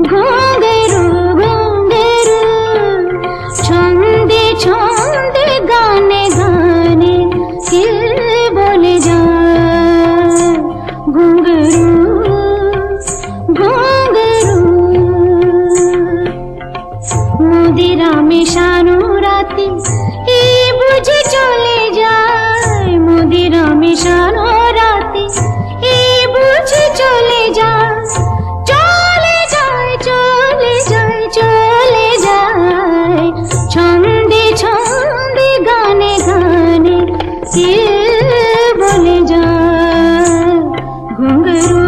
ঘুঙরু ঘুঙরু ছন্দে ছন্দে গানে গানে কে বলে যায় ঘুঙরু ঘুঙরু মদিরা মেশানো রাতে এ বুঝে চলে যায় মদিরা মেশানো রাতে এ বুঝে চলে যায় চলে যায় চলে যায় চলে যায় ছন্দে ছন্দে গানে গানে কে বলে যায় ঘুঙরু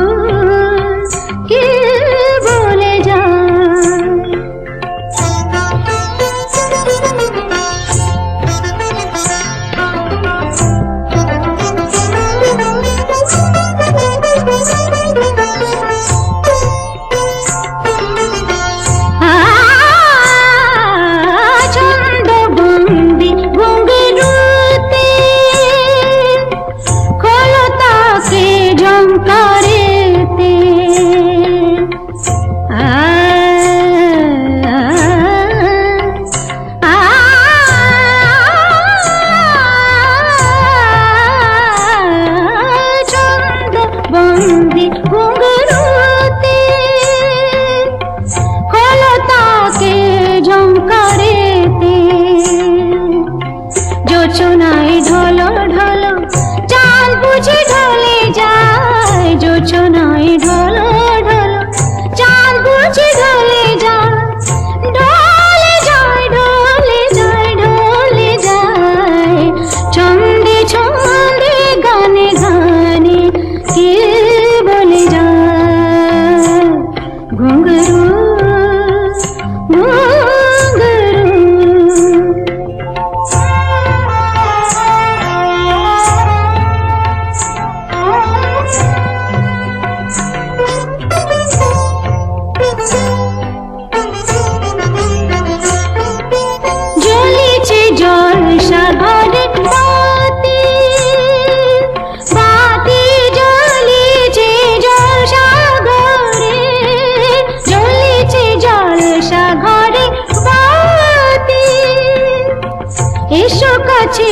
কে বলে যায় ছন্দবন্দি ঘুঙরুতে খোলো তাকে ঝংকারেতে ছন্দবন্দি ঘুঙরুতে খোলো তাকে ঝংকারেতে জোছনায় ঢলো ঢলো চাঁদ বুঝে ঢলে যায় জোছনায় ঢলো ঢলো চাঁদ বুঝে ঢলে যায় ঢলে যায় ঢলে যায় ঢলে যায় ছন্দে ছন্দে গানে গানে কে বলে যায় ঘুঙরু ঘুঙরু জ্বলিছে জলসা ঘরে বাতি বাতি জ্বলিছে জলসা ঘরে জ্বলিছে জলসা ঘরে বাতি এসো কাছে